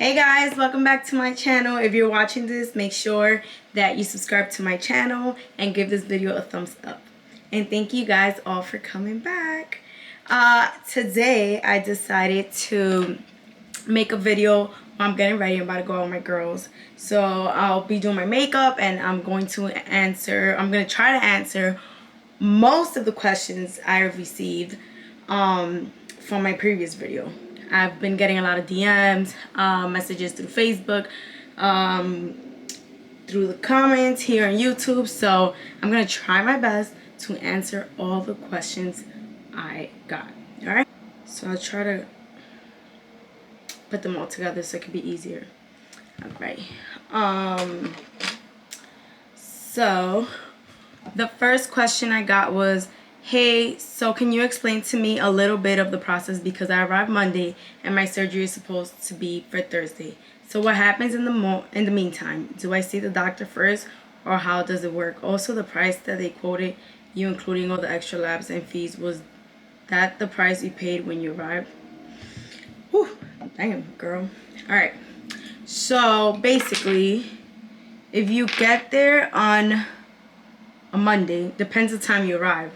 Hey guys, welcome back to my channel. If you're watching this, make sure that you subscribe to my channel and give this video a thumbs up. And thank you guys all for coming back. Today I decided to make a video while I'm getting ready. I'm about to go out with my girls. So I'll be doing my makeup and I'm going to try to answer most of the questions I have received from my previous video. I've been getting a lot of DMs, messages through Facebook, through the comments here on YouTube. So I'm going to try my best to answer all the questions I got. Alright? So I'll try to put them all together so it can be easier. Alright. So the first question I got was, hey, so can you explain to me a little bit of the process because I arrived Monday and my surgery is supposed to be for Thursday. So what happens in the meantime? Do I see the doctor first or how does it work? Also, the price that they quoted you including all the extra labs and fees, was that the price you paid when you arrived? Whew, damn girl. Alright, so basically if you get there on a Monday, depends the time you arrive.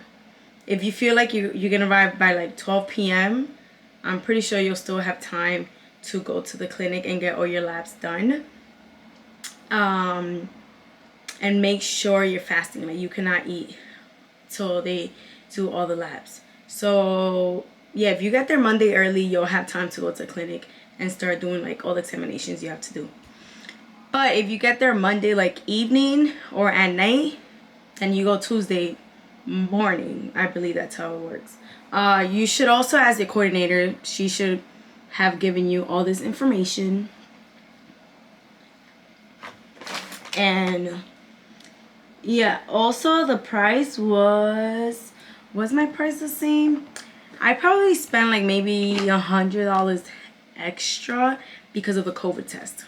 If you feel like you're going to arrive by like 12 p.m., I'm pretty sure you'll still have time to go to the clinic and get all your labs done. And make sure you're fasting. Like, you cannot eat till they do all the labs. So, yeah, if you get there Monday early, you'll have time to go to the clinic and start doing like all the examinations you have to do. But if you get there Monday like evening or at night, then you go Tuesday morning. I believe that's how it works. You should also ask your coordinator. She should have given you all this information. And yeah, also the price was my price the same? I probably spent like maybe $100 extra because of the COVID test.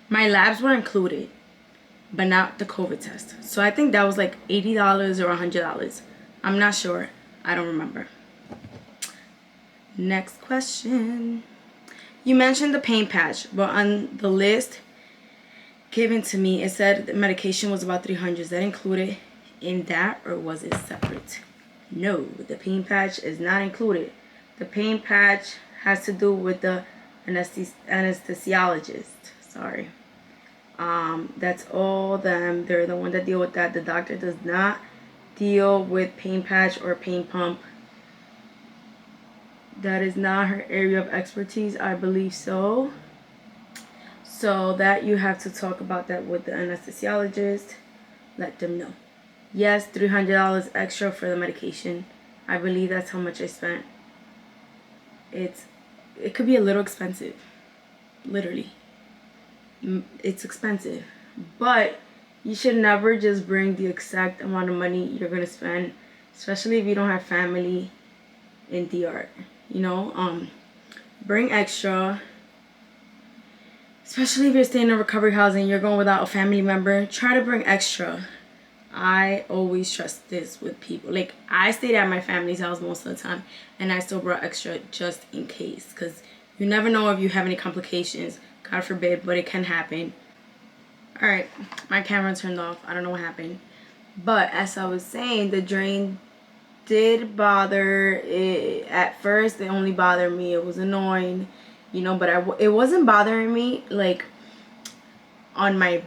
My labs were included, but not the COVID test. So I think that was like $80 or $100. I'm not sure. I don't remember. Next question. You mentioned the pain patch, but on the list given to me, it said the medication was about $300. Is that included in that or was it separate? No, the pain patch is not included. The pain patch has to do with the anesthesiologist. Sorry. That's all them. They're the one that deal with that. The doctor does not deal with pain patch or pain pump. That is not her area of expertise. I believe so. So that you have to talk about that with the anesthesiologist. Let them know. Yes, $300 extra for the medication. I believe that's how much I spent. It could be a little expensive. Literally. It's expensive, but you should never just bring the exact amount of money you're gonna spend, especially if you don't have family in DR. You know, bring extra, especially if you're staying in a recovery house and you're going without a family member. Try to bring extra. I always trust this with people. Like, I stayed at my family's house most of the time and I still brought extra just in case, because you never know if you have any complications. God forbid, but it can happen. Alright, my camera turned off. I don't know what happened. But as I was saying, the drain did bother it. At first, it only bothered me. It was annoying, you know, but it wasn't bothering me like on my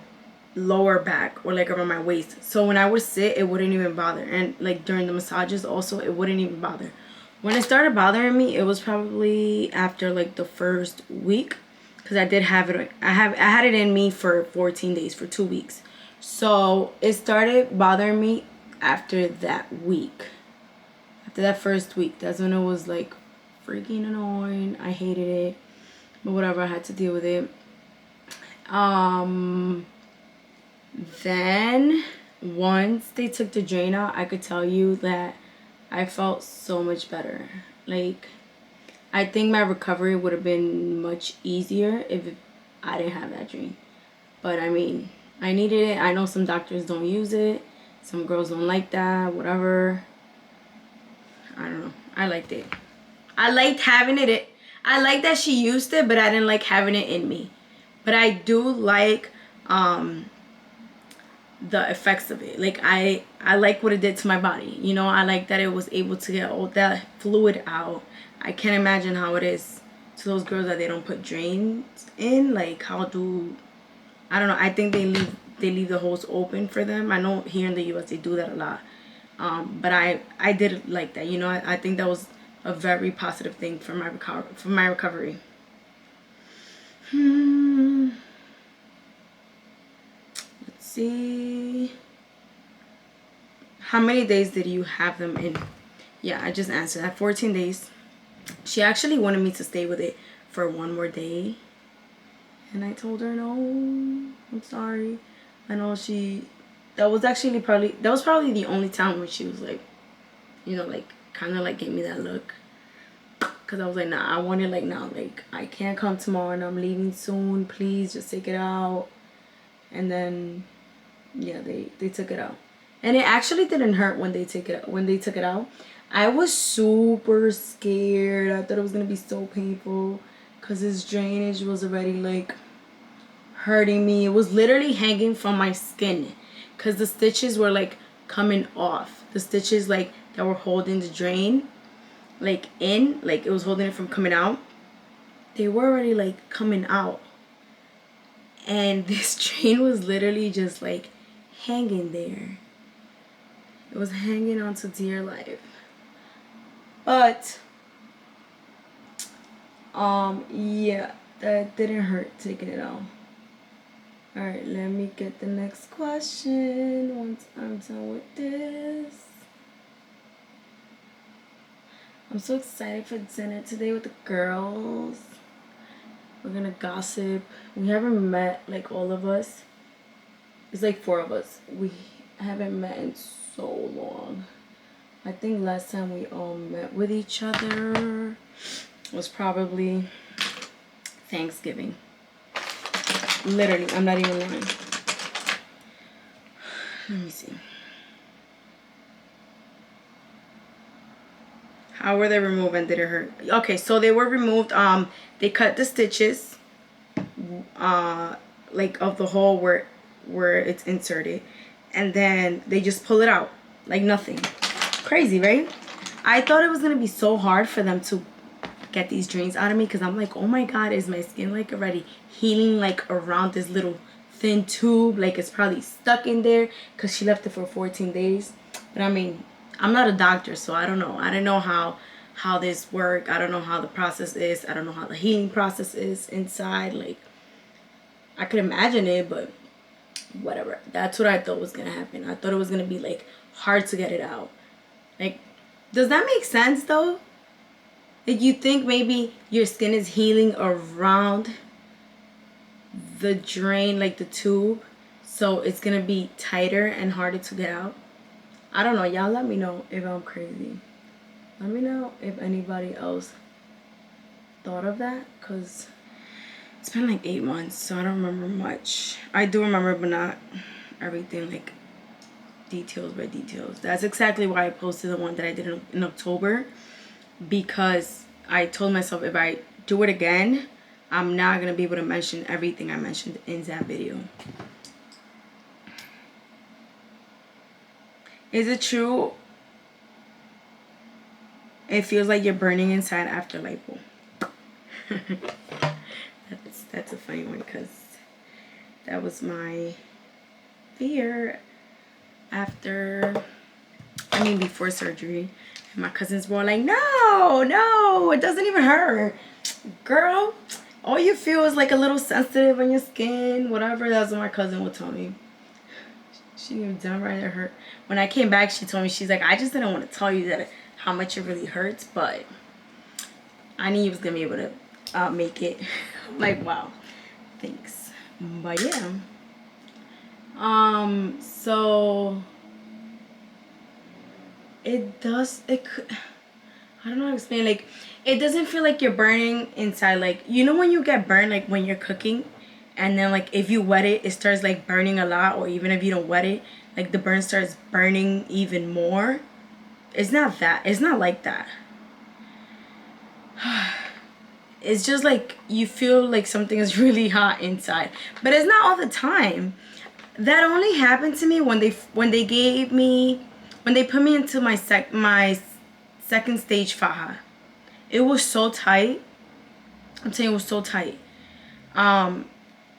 lower back or like around my waist. So when I would sit, it wouldn't even bother. And like during the massages also, it wouldn't even bother. When it started bothering me, it was probably after like the first week. Because I did have it, I had it in me for 14 days, for 2 weeks. So it started bothering me after that week. After that first week, that's when it was like freaking annoying. I hated it, but whatever, I had to deal with it. Then once they took the drain out, I could tell you that I felt so much better. Like, I think my recovery would have been much easier if I didn't have that drain. But I mean, I needed it. I know some doctors don't use it. Some girls don't like that, whatever. I don't know. I liked it. I liked having it. I like that she used it, but I didn't like having it in me. But I do like the effects of it. Like I like what it did to my body. You know, I like that it was able to get all that fluid out. I can't imagine how it is to those girls that they don't put drains in. Like how do, I don't know. I think they leave the holes open for them. I know here in the US they do that a lot. But I did like that. You know, I think that was a very positive thing for my recovery. Let's see. How many days did you have them in? Yeah, I just answered that. 14 days. She actually wanted me to stay with it for one more day. And I told her, no, I'm sorry. I know that was probably the only time when she was like, you know, like, kind of like gave me that look. Because I was like, nah, I want it like now. Like, I can't come tomorrow and I'm leaving soon. Please just take it out. And then, yeah, they took it out. And it actually didn't hurt when they took it out. I was super scared. I thought it was going to be so painful. Because this drainage was already, like, hurting me. It was literally hanging from my skin. Because the stitches were, like, coming off. The stitches, like, that were holding the drain, like, in. Like, it was holding it from coming out. They were already, like, coming out. And this drain was literally just, like, hanging there. It was hanging on to dear life. But, yeah, that didn't hurt taking it out. Alright, let me get the next question once I'm done with this. I'm so excited for dinner today with the girls. We're gonna gossip. We haven't met, like, all of us. It's like 4 of us. We haven't met in so long. I think last time we all met with each other was probably Thanksgiving. Literally, I'm not even lying. Let me see. How were they removed and did it hurt? Okay, so they were removed. They cut the stitches, like of the hole where it's inserted, and then they just pull it out like nothing. Crazy, right? I thought it was gonna be so hard for them to get these drains out of me because I'm like, oh my god, is my skin like already healing like around this little thin tube? Like it's probably stuck in there because she left it for 14 days. But I mean, I'm not a doctor, so I don't know. I don't know how this work. I don't know how the process is. I don't know how the healing process is inside. Like, I could imagine it, but whatever. That's what I thought was gonna happen. I thought it was gonna be like hard to get it out. Like, does that make sense though? Like, you think maybe your skin is healing around the drain, like the tube, so it's gonna be tighter and harder to get out? I don't know. Y'all let me know if I'm crazy. Let me know if anybody else thought of that, because it's been like 8 months, so I don't remember much. I do remember, but not everything, like details by details. That's exactly why I posted the one that I did in October, because I told myself if I do it again, I'm not going to be able to mention everything I mentioned in that video. Is it true it feels like you're burning inside after lipo? That's a funny one, because that was my fear before surgery. And my cousins were like, no, it doesn't even hurt. Girl, all you feel is like a little sensitive on your skin, whatever. That's what my cousin would tell me. She knew damn right it hurt. When I came back, she told me, she's like, I just didn't want to tell you that how much it really hurts, but I knew you was gonna be able to make it. I'm like, wow, thanks. But yeah, so it could, I don't know how to explain. Like, it doesn't feel like you're burning inside. Like, you know when you get burned, like when you're cooking, and then like if you wet it, it starts like burning a lot, or even if you don't wet it, like the burn starts burning even more. It's not that. It's not like that. it's just like you feel like something is really hot inside, but it's not all the time. That only happened to me when they put me into my second stage faja. It was so tight. I'm telling you, it was so tight. And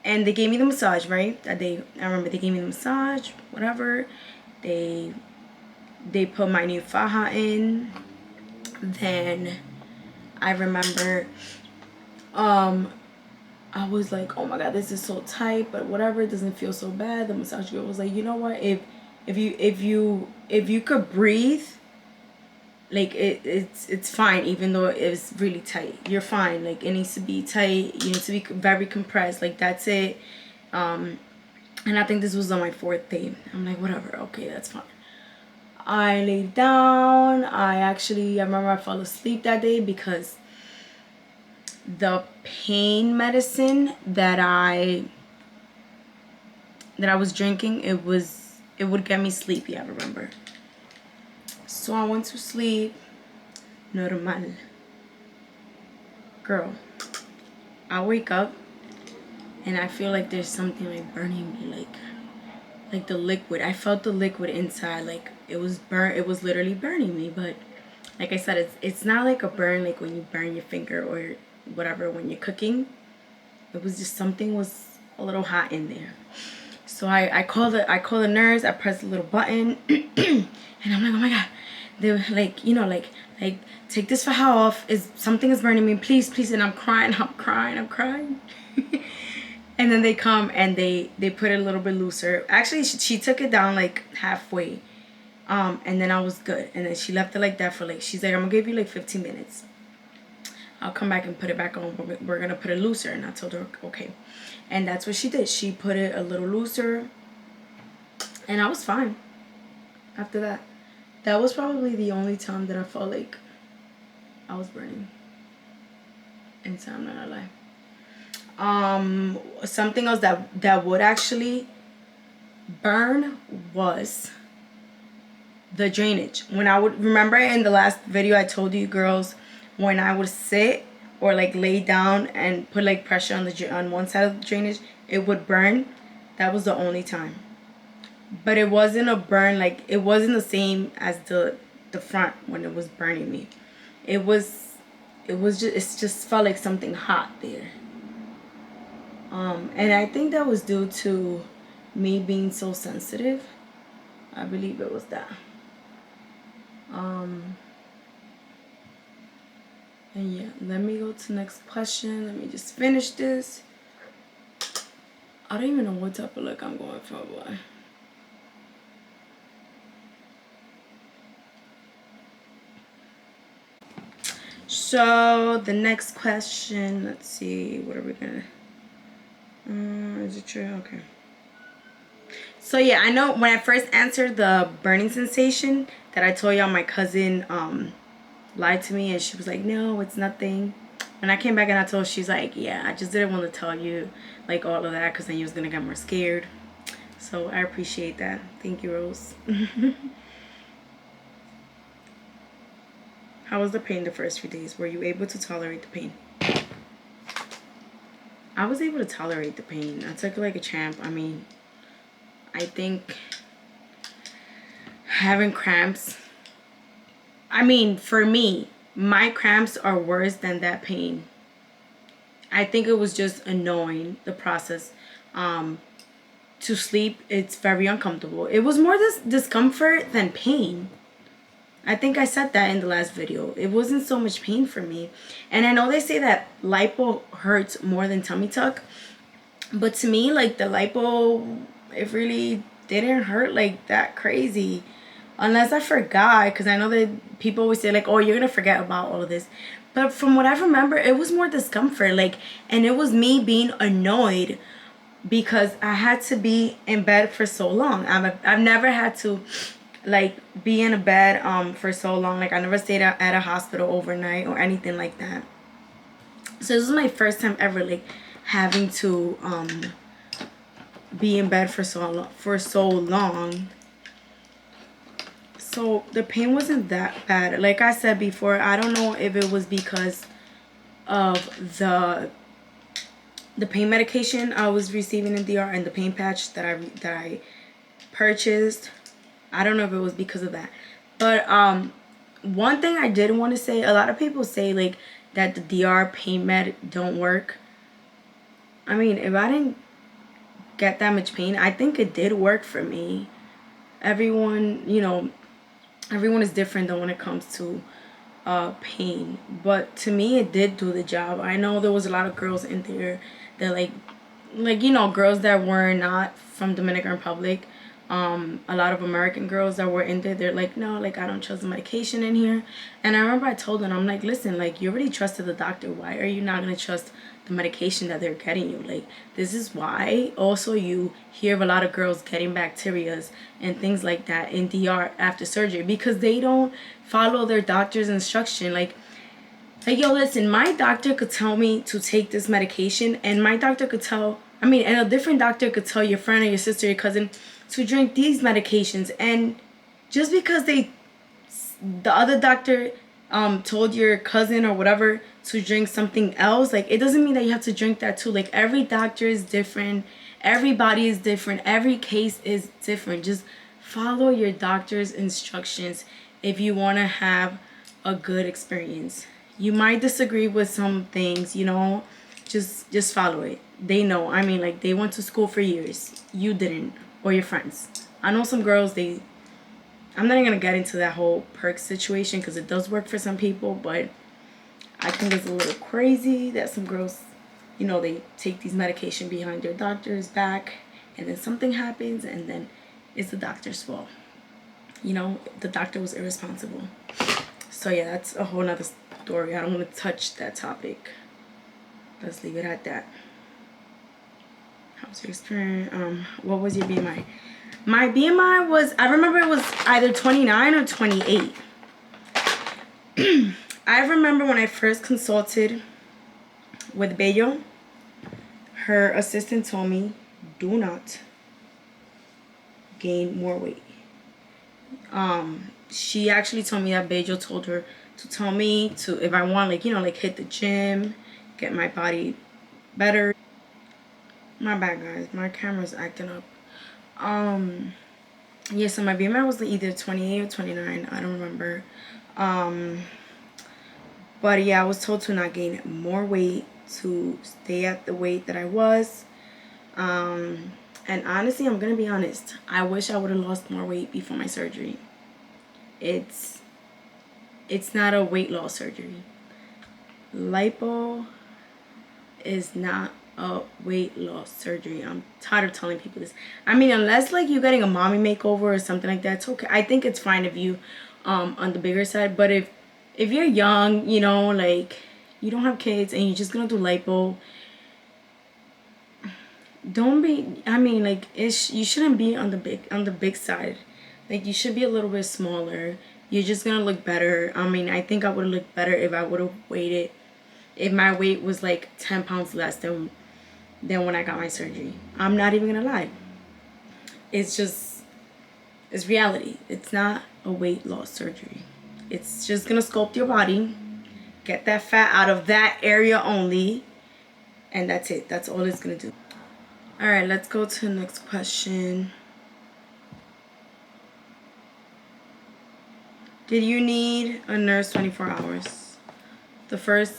they gave me the massage, right? I remember they gave me the massage, whatever. They put my new faja in. Then I remember I was like, oh my god, this is so tight, but whatever, it doesn't feel so bad. The massage girl was like, you know what, if you could breathe, like it's fine, even though it's really tight. You're fine. Like, it needs to be tight, you need to be very compressed, like that's it. And I think this was on my 4th day. I'm like, whatever, okay, that's fine. I laid down. I remember I fell asleep that day because the pain medicine that I was drinking, it would get me sleepy, I remember. So I went to sleep. Normal. Girl, I wake up and I feel like there's something like burning me, like the liquid. I felt the liquid inside, like it was literally burning me. But like I said, it's not like a burn like when you burn your finger or whatever when you're cooking. It was just something was a little hot in there. So I call the nurse. I press the little button and I'm like, oh my god. They were like, you know, like take this faja off, something is burning me, please. And I'm crying. And then they come and they put it a little bit looser. Actually, she took it down like halfway. And then I was good. And then she left it like that for like, she's like, I'm gonna give you like 15 minutes. I'll come back and put it back on. We're gonna put it looser. And I told her, okay. And that's what she did. She put it a little looser. And I was fine after that. That was probably the only time that I felt like I was burning inside, I'm not gonna lie. Something else that would actually burn was the drainage. When I would, remember in the last video I told you girls, when I would sit or like lay down and put like pressure on one side of the drainage, it would burn. That was the only time. But it wasn't a burn, like it wasn't the same as the front when it was burning me. It just felt like something hot there. And I think that was due to me being so sensitive. I believe it was that. And yeah, let me go to the next question. Let me just finish this. I don't even know what type of look I'm going for, boy. So the next question, let's see, what are we gonna, is it true? Okay. So yeah, I know when I first answered the burning sensation that I told y'all, my cousin lied to me and she was like, no, it's nothing. When I came back and I told her, she's like, yeah, I just didn't want to tell you like all of that because then you was gonna get more scared. So I appreciate that. Thank you, Rose. How was the pain the first few days? Were you able to tolerate the pain? I was able to tolerate the pain. I took it like a champ. I mean, I think having cramps, I mean, for me, my cramps are worse than that pain. I think it was just annoying, the process. To sleep, it's very uncomfortable. It was more this discomfort than pain. I think I said that in the last video. It wasn't so much pain for me. And I know they say that lipo hurts more than tummy tuck. But to me, like the lipo, it really didn't hurt like that crazy. Unless I forgot. Because I know that people always say like, oh, you're going to forget about all of this. But from what I remember, it was more discomfort. Like, and it was me being annoyed because I had to be in bed for so long. I've never had to like be in a bed for so long. Like I never stayed at a hospital overnight or anything like that. So this is my first time ever like having to be in bed for so long. So the pain wasn't that bad. Like I said before, I don't know if it was because of the pain medication I was receiving in DR and the pain patch that I purchased. I don't know if it was because of that, but one thing I did want to say, a lot of people say like that the DR pain med don't work. I mean, if I didn't get that much pain, I think it did work for me. Everyone, you know, everyone is different though when it comes to pain, but to me it did do the job. I know there was a lot of girls in there that like you know, girls that were not from Dominican Republic, a lot of American girls that were in there, they're like, no, like I don't trust the medication in here. And I remember I told them, I'm like, listen, like you already trusted the doctor, why are you not going to trust the medication that they're getting you? Like, this is why also you hear of a lot of girls getting bacterias and things like that in DR after surgery, because they don't follow their doctor's instruction. Like yo, listen, my doctor could tell me to take this medication, and my doctor could tell, I mean, and a different doctor could tell your friend or your sister, your cousin to drink these medications. And just because the other doctor told your cousin or whatever to drink something else, like it doesn't mean that you have to drink that too. Like every doctor is different, everybody is different, every case is different. Just follow your doctor's instructions if you want to have a good experience. You might disagree with some things, you know, just follow it. They know. I mean, like they went to school for years. You didn't, or your friends. I know some girls, I'm not even gonna get into that whole perk situation because it does work for some people, but I think it's a little crazy that some girls, you know, they take these medication behind their doctor's back, and then something happens, and then it's the doctor's fault. You know, the doctor was irresponsible. So yeah, that's a whole nother story. I don't want to touch that topic. Let's leave it at that. How's your experience? What was your BMI? My BMI was, I remember it was either 29 or 28. I remember when I first consulted with Bello, her assistant told me, do not gain more weight. She actually told me that Bello told her to tell me to, if I want, like, you know, like hit the gym, get my body better. My bad, guys. My camera's acting up. Yeah, so my BMI was either 28 or 29. I don't remember. But yeah, I was told to not gain more weight, to stay at the weight that I was. And honestly, I'm gonna be honest, I wish I would have lost more weight before my surgery. It's not a weight loss surgery. Lipo is not a weight loss surgery. I'm tired of telling people this. I mean, unless like you're getting a mommy makeover or something like that, it's okay. I think it's fine if you on the bigger side, but if you're young, you know, like you don't have kids and you're just gonna do lipo, don't be, I mean, like you shouldn't be on the big side. Like you should be a little bit smaller. You're just gonna look better. I mean, I think I would have looked better if I would have waited, if my weight was like 10 pounds less than when I got my surgery. I'm not even gonna lie. It's reality. It's not a weight loss surgery. It's just gonna sculpt your body, get that fat out of that area only, and that's it. That's all it's gonna do. All right, let's go to the next question. Did you need a nurse 24 hours? The first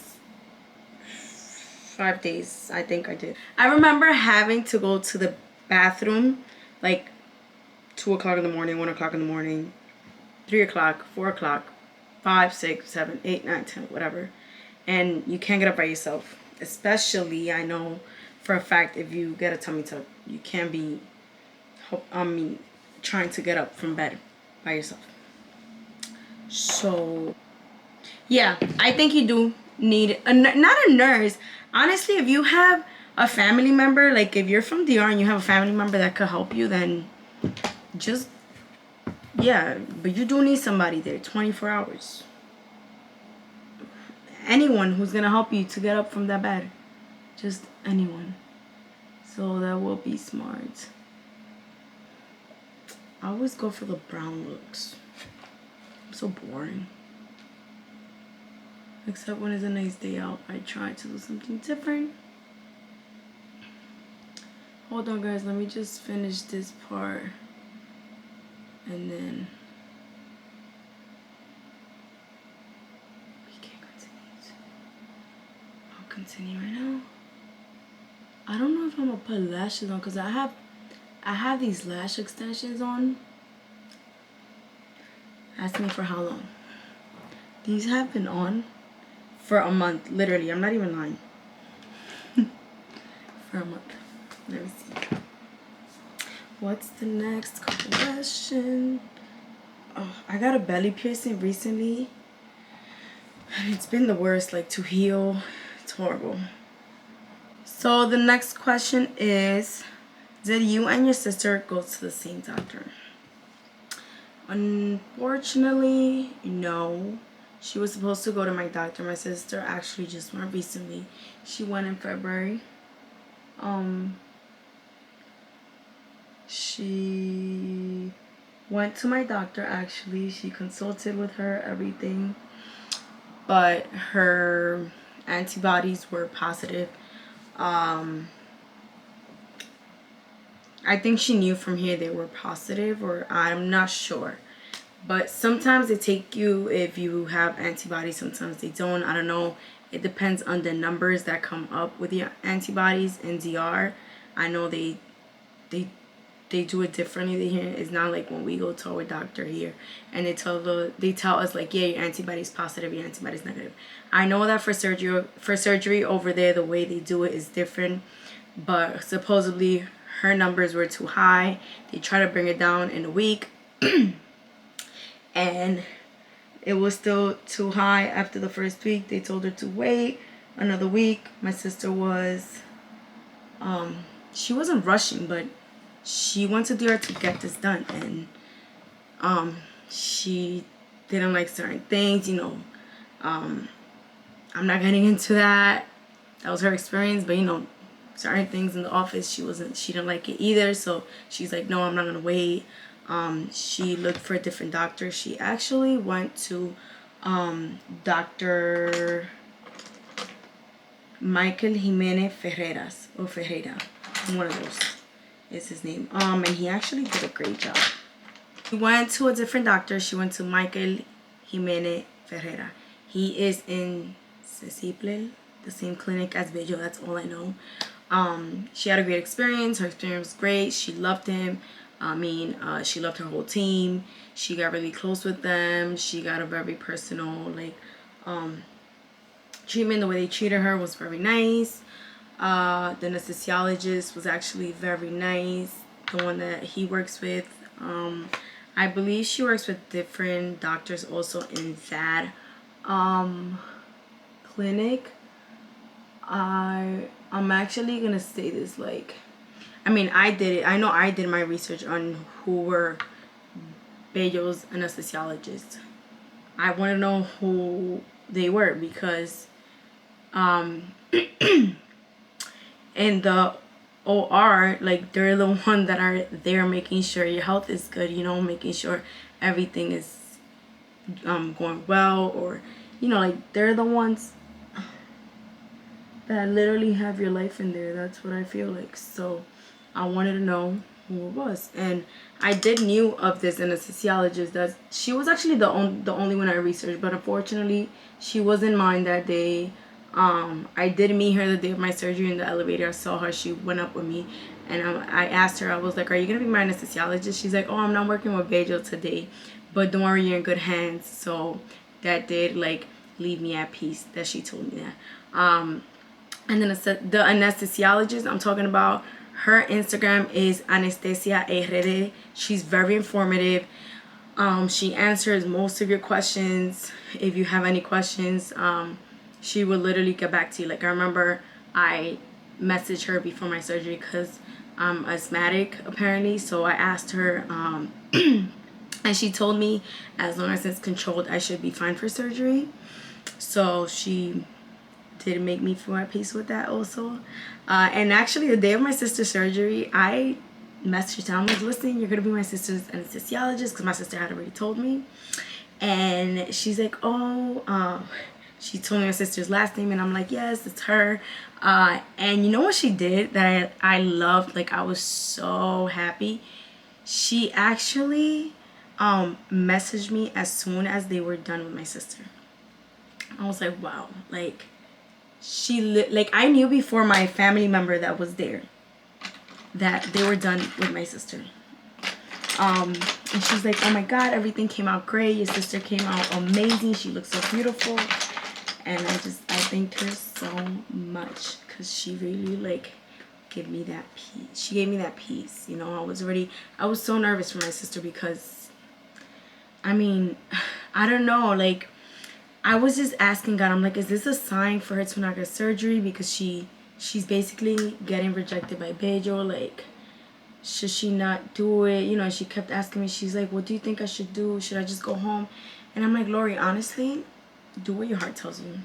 5 days, I think I did. I remember having to go to the bathroom like 2 o'clock in the morning, 1 o'clock in the morning, 3 o'clock, 4 o'clock, 5, 6, 7, 8, 9, 10, whatever. And you can't get up by yourself. Especially, I know for a fact, if you get a tummy tuck, you can't be trying to get up from bed by yourself. So yeah, I think you do need not a nurse. Honestly, if you have a family member, like if you're from DR and you have a family member that could help you, then just, yeah, but you do need somebody there 24 hours. Anyone who's gonna help you to get up from that bed. Just anyone. So that will be smart. I always go for the brown looks. I'm so boring. Except when it's a nice day out, I try to do something different. Hold on, guys. Let me just finish this part. And then we can continue. I'll continue right now. I don't know if I'm gonna put lashes on because I have these lash extensions on. Ask me for how long. These have been on for a month, literally. I'm not even lying. For a month. Let me see. What's the next question? Oh, I got a belly piercing recently. And it's been the worst, like to heal. It's horrible. So the next question is, did you and your sister go to the same doctor? Unfortunately, no. She was supposed to go to my doctor. My sister actually just went recently. She went in February. She went to my doctor actually. She consulted with her, everything. But her antibodies were positive. I think she knew from here they were positive, or I'm not sure. But sometimes they take you if you have antibodies, sometimes they don't. I don't know. It depends on the numbers that come up with your antibodies in DR. I know they do it differently here. It's not like when we go to our doctor here and they tell us like, yeah, your antibody's positive, your antibody's negative. I know that for surgery over there, the way they do it is different, but supposedly her numbers were too high. They tried to bring it down in a week and it was still too high after the first week. They told her to wait another week. My sister was she wasn't rushing, but she went to DR to get this done, and she didn't like certain things, you know. I'm not getting into that. That was her experience, but you know, certain things in the office she didn't like it either, so she's like, no, I'm not gonna wait. She looked for a different doctor. She actually went to Dr. Michael Jimenez Ferreira, one of those is his name. And he actually did a great job. She went to a different doctor. She went to Michael Jimenez Ferreira. He is in Ceciple, the same clinic as Bello. That's all I know. She had a great experience. Her experience was great. She loved him. She loved her whole team. She got really close with them. She got a very personal, like, treatment. The way they treated her was very nice. The anesthesiologist was actually very nice. The one that he works with. I believe she works with different doctors also in that clinic. I'm actually gonna say this, like, I did it. I know I did my research on who were Bello's anesthesiologists. I want to know who they were because in the OR, like, they're the one that are there making sure your health is good, you know, making sure everything is going well, or, you know, like, they're the ones that literally have your life in there. That's what I feel like. So I wanted to know who it was, and I did knew of this anesthesiologist. That she was actually the only one I researched, but unfortunately she wasn't mine that day. I did meet her the day of my surgery in the elevator. I saw her. She went up with me, and I asked her. I was like, "Are you gonna be my anesthesiologist?" She's like, "Oh, I'm not working with Bello today, but don't worry, you're in good hands." So that did, like, leave me at peace that she told me that. And then the anesthesiologist I'm talking about, her Instagram is Anesthesia RD. She's very informative. She answers most of your questions. If you have any questions, she will literally get back to you. Like, I remember I messaged her before my surgery because I'm asthmatic apparently. So I asked her, and she told me as long as it's controlled, I should be fine for surgery. So she did make me feel at peace with that also. And actually, the day of my sister's surgery, I messaged her. I'm like, listen, you're gonna be my sister's anesthesiologist, because my sister had already told me. And she's like, oh, She told me my sister's last name, and I'm like, yes, it's her. And you know what she did that I loved? Like, I was so happy. She actually messaged me as soon as they were done with my sister. I was like, wow. Like, like, I knew before my family member that was there that they were done with my sister. And she's like, oh my god, everything came out great. Your sister came out amazing. She looks so beautiful. And I thanked her so much, because she really, like, gave me that peace. She gave me that peace. You know, I was so nervous for my sister, because, I mean, I don't know, like, I was just asking God, I'm like, is this a sign for her to not get surgery? Because she's basically getting rejected by Bello. Like, should she not do it? You know, she kept asking me, she's like, what do you think I should do? Should I just go home? And I'm like, Lori, honestly, do what your heart tells you.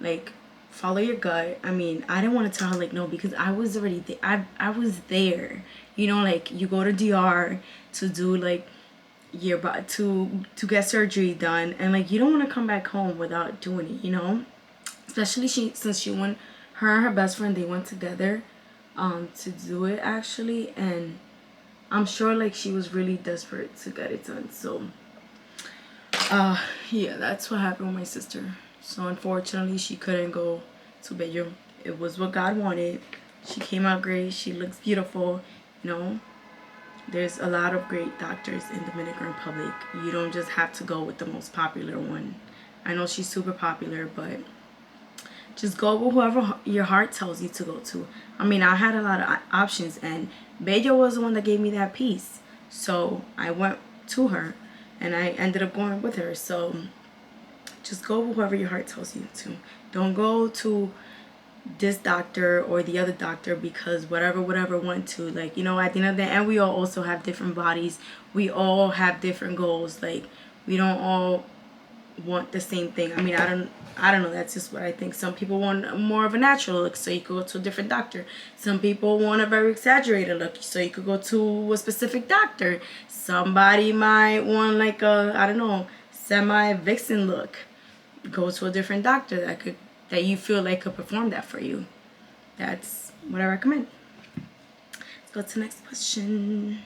Like, follow your gut. I mean, I didn't want to tell her, like, no, because I was already there. I was there. You know, like, you go to DR to do, like, your to get surgery done, and, like, you don't want to come back home without doing it, you know? Especially since she went, her and her best friend, they went together to do it, actually, and I'm sure, like, she was really desperate to get it done. So yeah, that's what happened with my sister. So unfortunately, she couldn't go to Bello. It was what God wanted. She came out great. She looks beautiful. You know, there's a lot of great doctors in Dominican Republic. You don't just have to go with the most popular one. I know she's super popular, but just go with whoever your heart tells you to go to. I mean, I had a lot of options, and Bello was the one that gave me that peace. So I went to her, and I ended up going with her. So just go with whoever your heart tells you to. Don't go to this doctor or the other doctor because whatever went to. Like, you know, at the end of the day, and we all also have different bodies. We all have different goals. Like, we don't all want the same thing. I mean, I don't know, that's just what I think. Some people want more of a natural look, so you could go to a different doctor. Some people want a very exaggerated look, so you could go to a specific doctor. Somebody might want, like, a, I don't know, semi-vixen look. Go to a different doctor that you feel like could perform that for you. That's what I recommend. Let's go to the next question.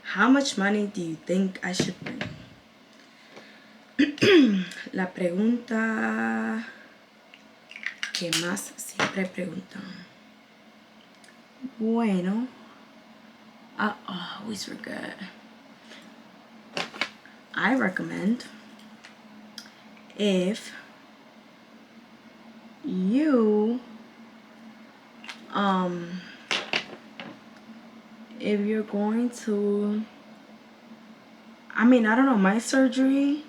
How much money do you think I should bring? La pregunta que más siempre preguntan. Bueno, I always forget. I recommend, if you if you're going to, I mean, I don't know, my surgery,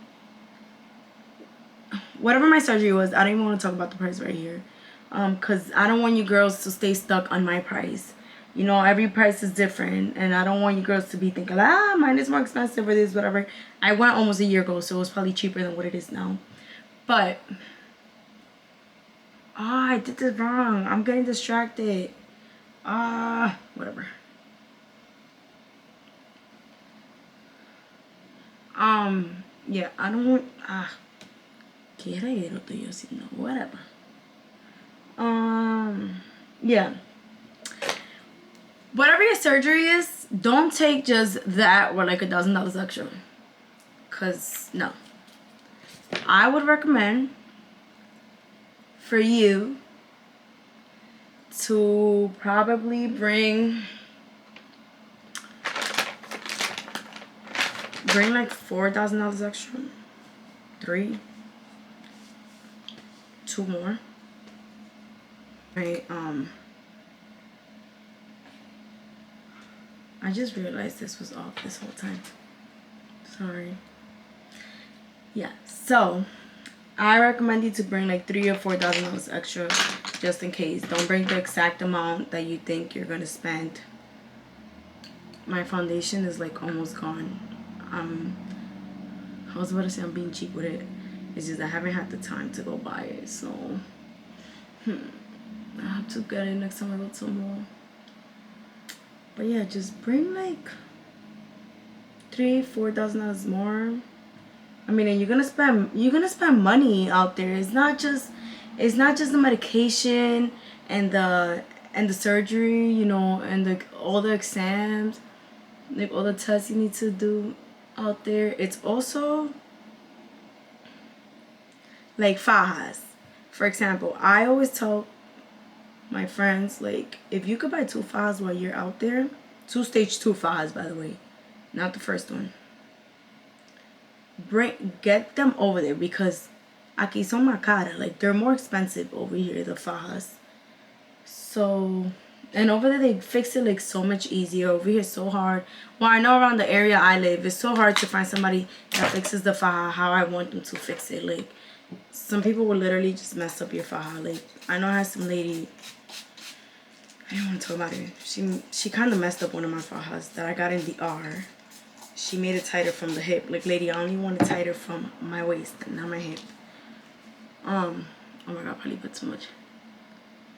whatever my surgery was, I don't even want to talk about the price right here, because I don't want you girls to stay stuck on my price. You know, every price is different, and I don't want you girls to be thinking, mine is more expensive or this, whatever. I went almost a year ago, so it was probably cheaper than what it is now. But I did this wrong. I'm getting distracted. Whatever. Yeah, I don't want, ¿qué reguero estoy yo haciendo? Whatever. Yeah. Whatever your surgery is, don't take just that or like $1,000 extra. Cause no. I would recommend for you to probably bring like $4,000 extra. 3. 2 more. Right, I just realized this was off this whole time. Sorry. Yeah, so I recommend you to bring like $3,000 or $4,000 extra just in case. Don't bring the exact amount that you think you're gonna spend. My foundation is like almost gone. I was about to say I'm being cheap with it. It's just I haven't had the time to go buy it, so I have to get it next time I go to the mall. But yeah, just bring like $3,000 or $4,000 more I mean, and you're gonna spend money out there. It's not just the medication and the surgery, you know, and the all the exams, like all the tests you need to do out there. It's also like fajas. For example, I always tell my friends, like, if you could buy 2 fajas while you're out there, 2 stage 2 fajas, by the way, not the first one. Get them over there, because aquí son más caras. Like, they're more expensive over here, the fajas. So, and over there they fix it like so much easier. Over here it's so hard. Well, I know around the area I live, it's so hard to find somebody that fixes the faja how I want them to fix it. Like, some people will literally just mess up your faja. Like, I know I had some lady, I don't want to talk about her. She kind of messed up one of my fajas that I got in the R. She made it tighter from the hip. Like, lady, I only want it tighter from my waist, not my hip. Oh my god, I probably put too much.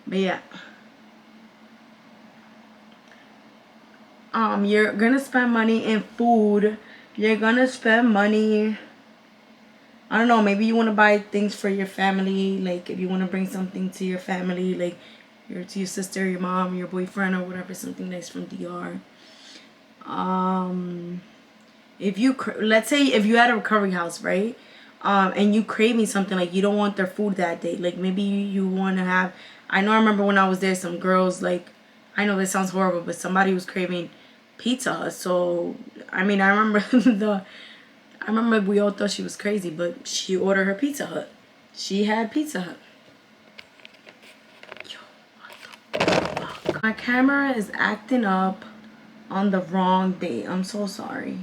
But yeah. You're gonna spend money in food. You're gonna spend money, I don't know, maybe you want to buy things for your family. Like, if you want to bring something to your family, like to your sister, your mom, your boyfriend, or whatever, something nice from DR. If you, let's say if you had a recovery house, right? And you craving something, like you don't want their food that day. Like, maybe you want to have, I remember when I was there, some girls, like, I know this sounds horrible, but somebody was craving Pizza Hut. So, I mean, I remember we all thought she was crazy, but she ordered her Pizza Hut. She had Pizza Hut. Yo, what the fuck? My camera is acting up on the wrong day. I'm so sorry.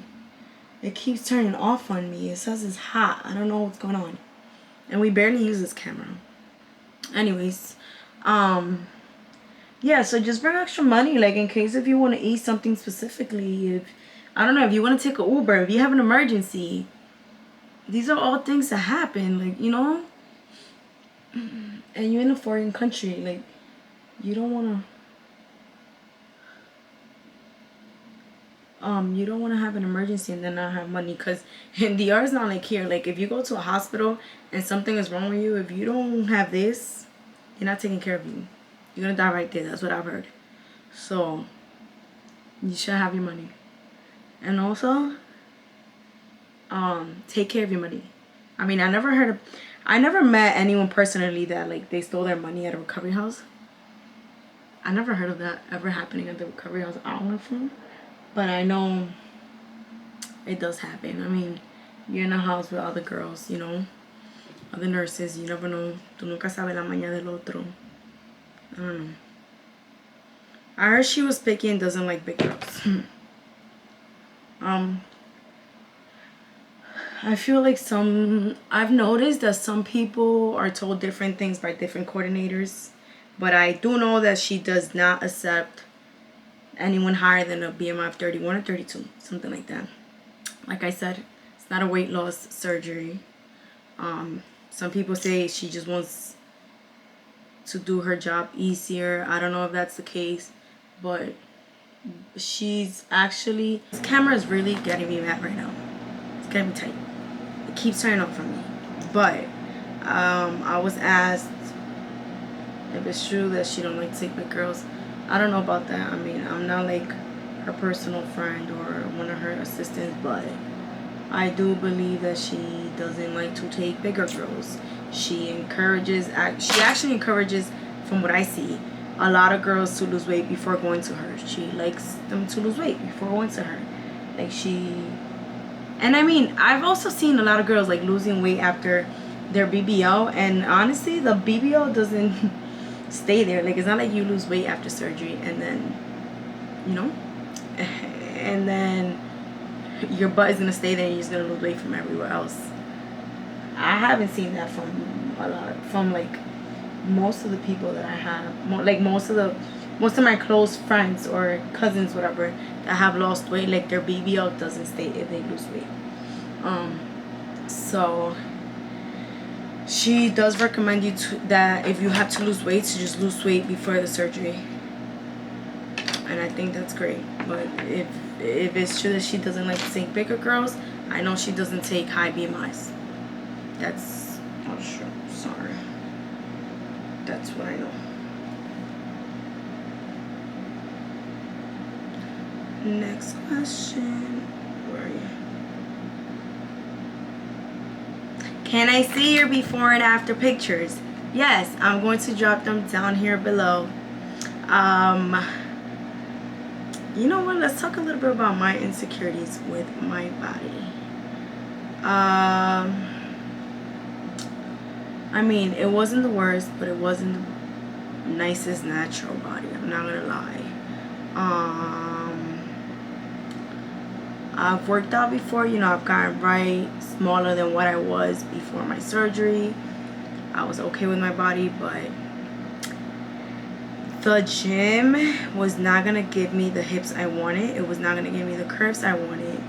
It keeps turning off on me. It says it's hot. I don't know what's going on. And we barely use this camera. Anyways, yeah, so just bring extra money, like, in case if you want to eat something specifically. If, I don't know, if you want to take an Uber, if you have an emergency. These are all things that happen, like, you know? And you're in a foreign country, like, you don't want to have an emergency and then not have money. Because in DR is not like here. Like, if you go to a hospital and something is wrong with you, if you don't have this, you're not taking care of you. You're gonna die right there. That's what I've heard. So, you should have your money. And also, take care of your money. I mean, I never met anyone personally that, like, they stole their money at a recovery house. I never heard of that ever happening at the recovery house I went from. But I know it does happen. I mean, you're in a house with other girls, you know, other nurses. You never know. Tú nunca sabes la maña del otro. I don't know. I heard she was picky and doesn't like big girls. I feel like I've noticed that some people are told different things by different coordinators. But I do know that she does not accept anyone higher than a BMI of 31 or 32. Something like that. Like I said, it's not a weight loss surgery. Some people say she just wants to do her job easier. I don't know if that's the case, but she's actually, this camera is really getting me mad right now. It's getting me tight. It keeps turning off from me. But I was asked if it's true that she don't like to take big girls. I don't know about that. I mean, I'm not like her personal friend or one of her assistants, but I do believe that she doesn't like to take bigger girls. She actually encourages, from what I see, a lot of girls to lose weight before going to her. She likes them to lose weight before going to her. Like, and I mean, I've also seen a lot of girls, like, losing weight after their BBL, and honestly, the BBL doesn't stay there. Like, it's not like you lose weight after surgery and then, you know, and then your butt is gonna stay there and you're just gonna lose weight from everywhere else. I haven't seen that from like most of the people that I have, like most of my close friends or cousins, whatever, that have lost weight. Like, their BBL doesn't stay if they lose weight. So she does recommend you that if you have to lose weight, to just lose weight before the surgery. And I think that's great. But if it's true that she doesn't like to take bigger girls, I know she doesn't take high BMIs. That's, oh sure, sorry. That's what I know. Next question. Where are you? Can I see your before and after pictures? Yes, I'm going to drop them down here below. You know what? Let's talk a little bit about my insecurities with my body. I mean, it wasn't the worst, but it wasn't the nicest natural body. I'm not gonna lie. I've worked out before, you know, I've gotten right smaller than what I was before my surgery. I was okay with my body, but the gym was not gonna give me the hips I wanted. It was not gonna give me the curves I wanted.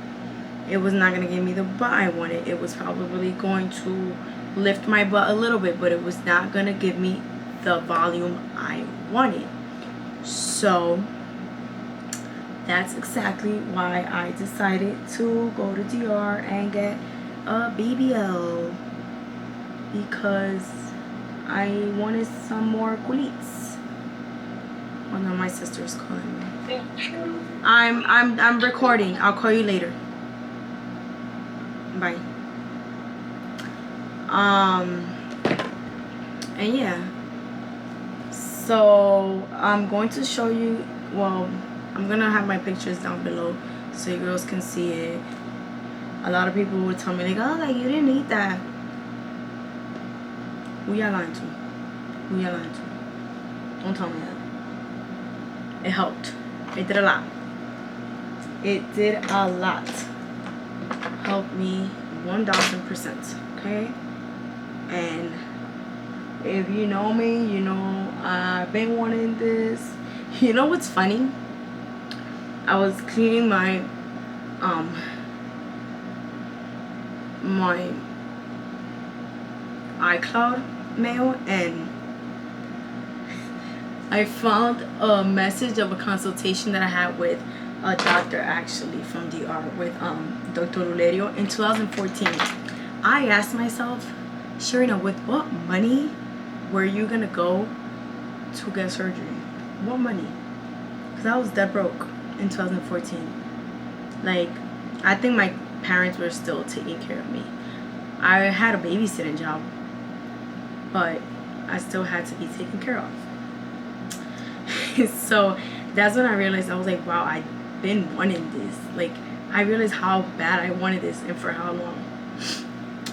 It was not gonna give me the butt I wanted. It was probably going to lift my butt a little bit, but it was not gonna give me the volume I wanted. So that's exactly why I decided to go to DR and get a BBL, because I wanted some more culites. Oh no, my sister's calling me. I'm recording. I'll call you later. Bye. And yeah. So I'm going to show you, well, I'm gonna have my pictures down below so you girls can see it. A lot of people would tell me like, oh, like you didn't eat that. Who y'all lying to? Who y'all lying to? Don't tell me that. It helped. It did a lot. It did a lot. Helped me 1000%. Okay? And if you know me, you know I've been wanting this. You know what's funny? I was cleaning my my iCloud mail, and I found a message of a consultation that I had with a doctor, actually from DR, with Dr. Rulerio in 2014. I asked myself, Sharina, with what money were you gonna go to get surgery? What money? Because I was dead broke in 2014. Like, I think my parents were still taking care of me. I had a babysitting job, but I still had to be taken care of. So that's when I realized, I was like, wow, I've been wanting this. Like, I realized how bad I wanted this and for how long.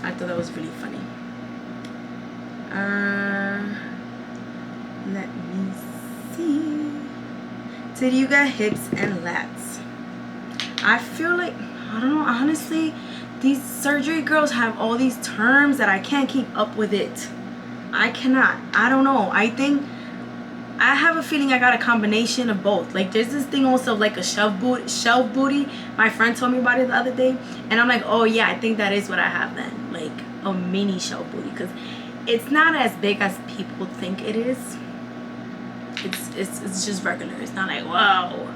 I thought that was really funny. Let me see. Did you get hips and lats? I feel like, I don't know, honestly, these surgery girls have all these terms that I can't keep up with it. I cannot. I don't know. I think I have a feeling I got a combination of both. Like, there's this thing also like a shelf booty. My friend told me about it the other day, and I'm like, oh yeah, I think that is what I have then. Like a mini shelf booty, because it's not as big as people think it is. It's just regular. It's not like wow.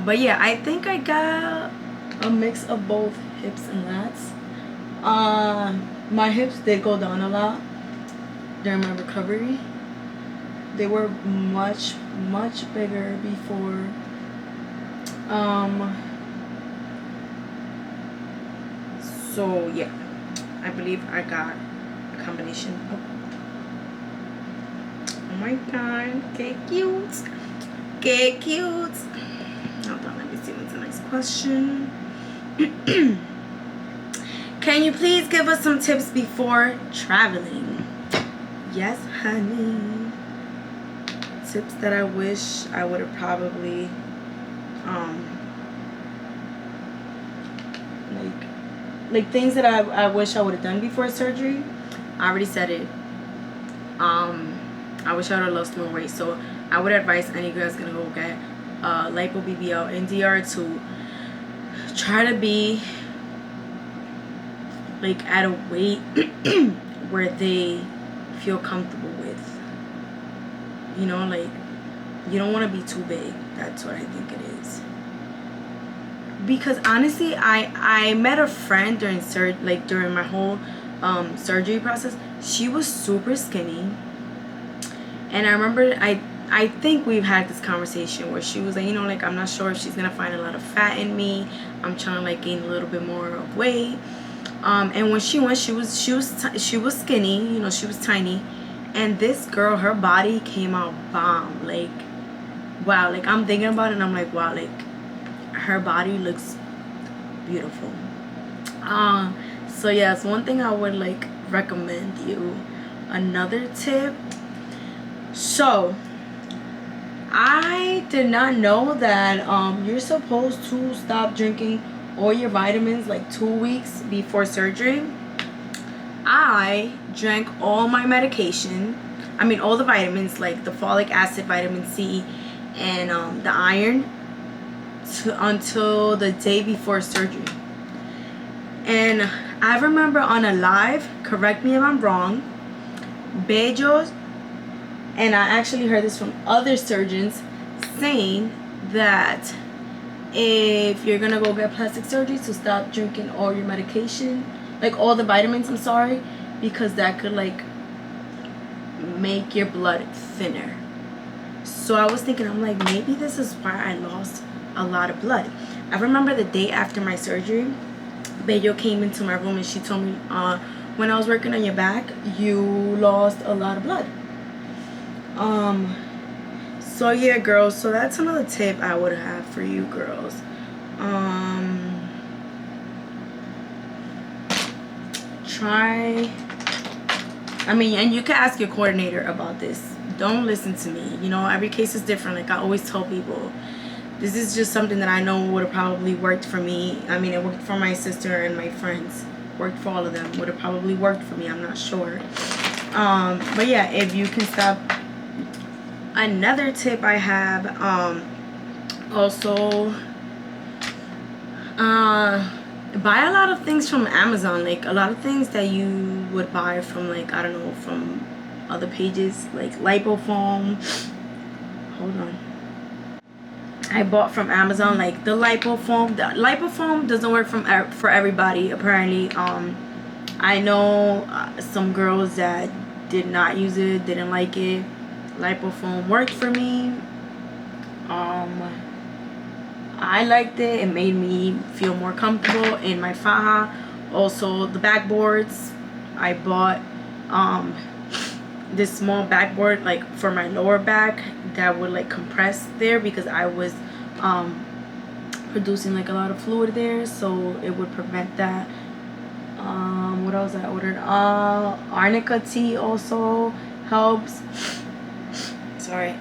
But yeah, I think I got a mix of both hips and lats. My hips did go down a lot during my recovery. They were much bigger before. So yeah, I believe I got a combination of. Oh my god, get cute. Get cute. Hold on, let me see what's the next question. Can you please give us some tips before traveling? Yes, honey. Tips that I wish I would have probably like things that I wish I would have done before surgery. I already said it. I wish I would have lost more weight. So I would advise any girls gonna go get Lipo BBL in DR to try to be like at a weight where they feel comfortable with. You know, like, you don't want to be too big. That's what I think it is. because honestly, I met a friend during my whole surgery process. She was super skinny, and I remember I think we've had this conversation where she was like, you know, like, I'm not sure if she's gonna find a lot of fat in me. I'm trying to like gain a little bit more of weight. And when she went, she was skinny, you know, she was tiny, and this girl, her body came out bomb. Like, wow, like, I'm thinking about it and I'm like, wow, like, her body looks beautiful. So yeah, it's one thing I would like recommend you. Another tip. So I did not know that you're supposed to stop drinking all your vitamins like 2 weeks before surgery. I drank all my medication, I mean all the vitamins, like the folic acid, vitamin C, and the iron, until the day before surgery. And I remember on a live, correct me if I'm wrong, Bello, and I actually heard this from other surgeons, saying that if you're gonna go get plastic surgery, to stop drinking all your medication, like all the vitamins, I'm sorry, because that could like make your blood thinner. So I was thinking, I'm like, maybe this is why I lost a lot of blood. I remember the day after my surgery, Bello came into my room and she told me, when I was working on your back, you lost a lot of blood. So yeah, girls, so that's another tip I would have for you girls. And you can ask your coordinator about this. Don't listen to me. You know, every case is different. Like I always tell people, this is just something that I know would have probably worked for me. I mean, it worked for my sister and my friends. Worked for all of them. Would have probably worked for me. I'm not sure. But yeah, if you can stop. Another tip I have, also, buy a lot of things from Amazon. Like a lot of things that you would buy from, like, I don't know, from other pages, like Lipo Foam. Hold on. I bought from Amazon like the Lipo Foam. The Lipo Foam doesn't work for everybody apparently. I know some girls that did not use it, didn't like it. Lipo Foam worked for me. I liked it. It made me feel more comfortable in my faja. Also the backboards, I bought this small backboard like for my lower back that would like compress there, because I was producing like a lot of fluid there, so it would prevent that. What else I ordered? Arnica Tea also helps. Sorry.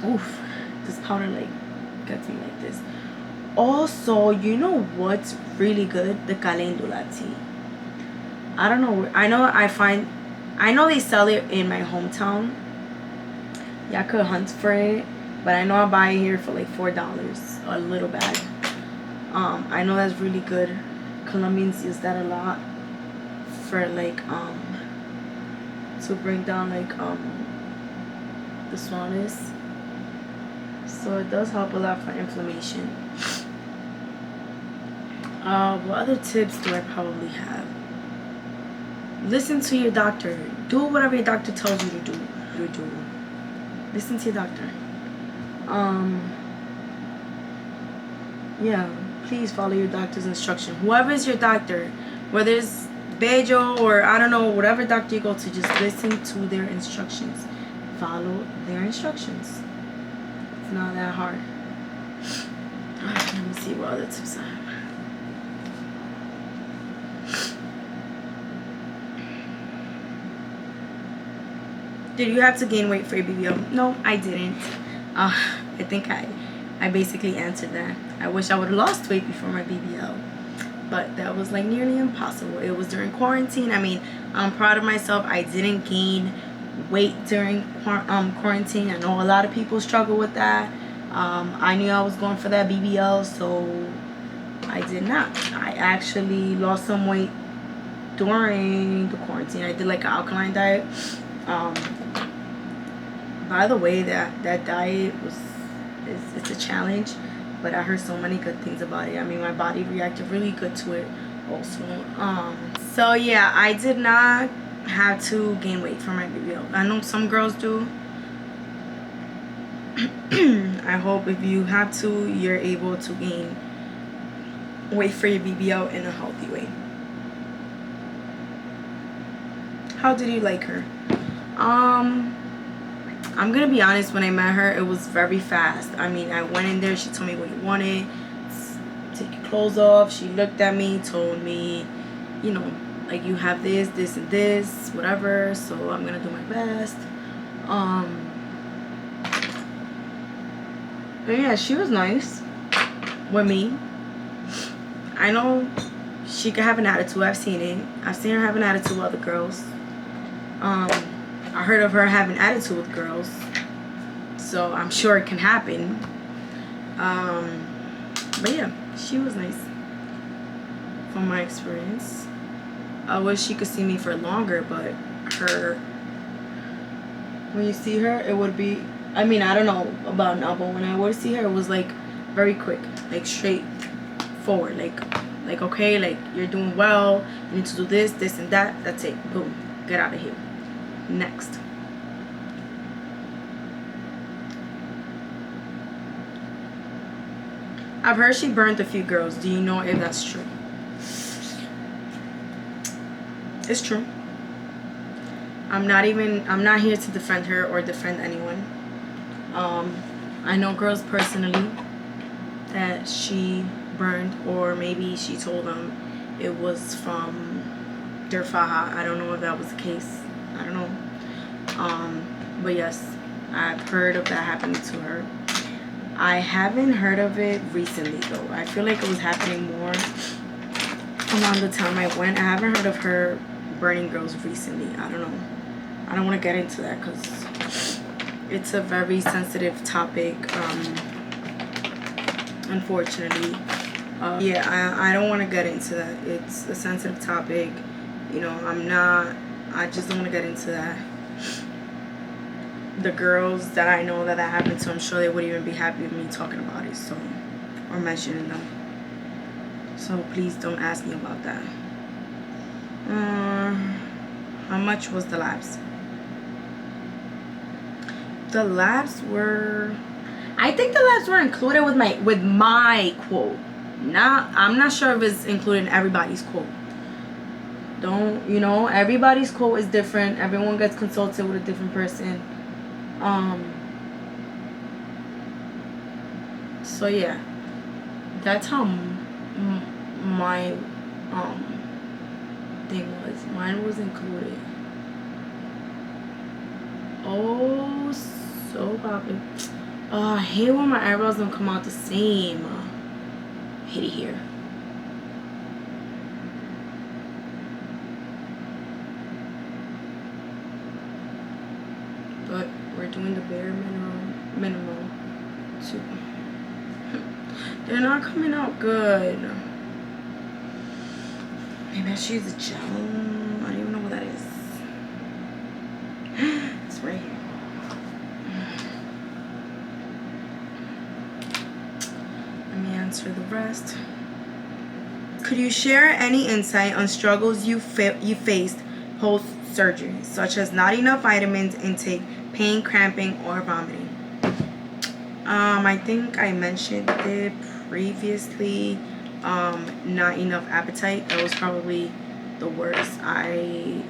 Oof, this powder like gets me like this. Also, you know what's really good? The calendula tea. I don't know. I know they sell it in my hometown. Y'all could hunt for it, but I know I buy it here for like $4 a little bag. I know that's really good. Colombians use that a lot for like to bring down like the soreness. So it does help a lot for inflammation. What other tips do I probably have? Listen to your doctor. Do whatever your doctor tells you to do. Listen to your doctor. Yeah, please follow your doctor's instruction. Whoever is your doctor, whether it's Bello or I don't know, whatever doctor you go to, just listen to their instructions. Follow their instructions. It's not that hard. Let me see what other tips I have. Did you have to gain weight for your BBL? No, I didn't. I think I basically answered that. I wish I would have lost weight before my BBL, but that was like nearly impossible. It was during quarantine. I mean, I'm proud of myself. I didn't gain weight during quarantine. I know a lot of people struggle with that. I knew I was going for that BBL, so I did not. I actually lost some weight during the quarantine. I did like an alkaline diet. By the way, that diet it's a challenge. but I heard so many good things about it. I mean, my body reacted really good to it also. So yeah, I did not have to gain weight for my BBL. I know some girls do. I hope if you have to, you're able to gain weight for your BBL in a healthy way. How did you like her? I'm gonna be honest, when I met her, it was very fast. I mean, I went in there, she told me what you wanted, take your clothes off. She looked at me, told me, you know, like, you have this, this, and this, whatever, so I'm gonna do my best. But yeah, she was nice with me. I know she could have an attitude. I've seen it. I've seen her have an attitude with other girls. I heard of her having attitude with girls, so I'm sure it can happen. But yeah, she was nice from my experience. I wish she could see me for longer, but when you see her, it would be, I mean, I don't know about now, but when I would see her, it was like very quick, like straight forward, like okay, like, you're doing well, you need to do this, this, and that. That's it. Boom, get out of here. Next. I've heard she burned a few girls. Do you know if that's true? It's true. I'm not here to defend her or defend anyone. I know girls personally that she burned, or maybe she told them it was from their faja. I don't know if that was the case. I don't know. But yes, I've heard of that happening to her. I haven't heard of it recently though. I feel like it was happening more around the time I went. I haven't heard of her burning girls recently. I don't know. I don't want to get into that because it's a very sensitive topic, unfortunately. Yeah, I don't want to get into that. It's a sensitive topic. You know, I just don't want to get into that. The girls that I know that happened to, I'm sure they wouldn't even be happy with me talking about it, so, or mentioning them. So please don't ask me about that. How much was the labs? The labs were, I think the labs were included with my quote. I'm not sure if it's included in everybody's quote. Everybody's quote is different. Everyone gets consulted with a different person. So yeah, that's how my thing was. Mine was included. Oh, so popular. I hate when my eyebrows don't come out the same. I hate it here. But we're doing the bare minimum too. They're not coming out good. Maybe I should use a gel. I don't even know what that is. It's right here. Let me answer the rest. Could you share any insight on struggles you faced post-surgery, such as not enough vitamins intake, pain, cramping, or vomiting? I think I mentioned it previously. Not enough appetite. That was probably the worst. I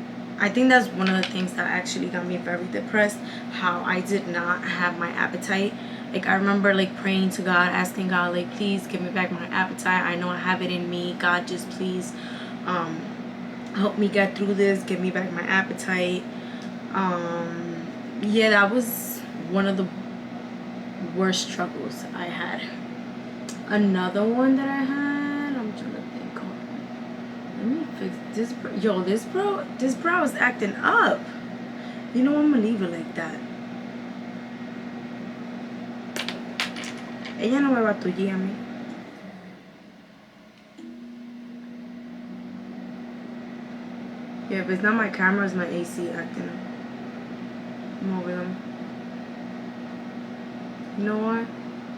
think that's one of the things that actually got me very depressed, how I did not have my appetite. Like, I remember like praying to God, asking God, like, please give me back my appetite. I know I have it in me. God, just please help me get through this. Give me back my appetite. Yeah, that was one of the worst struggles I had. Another one that I had, I'm trying to think. Let me fix this. Yo, this brow is acting up. You know, I'm gonna leave it like that. Ella no me va a tullir a mí. Yeah, if it's not my camera, it's my AC acting up. I'm over them. You know what?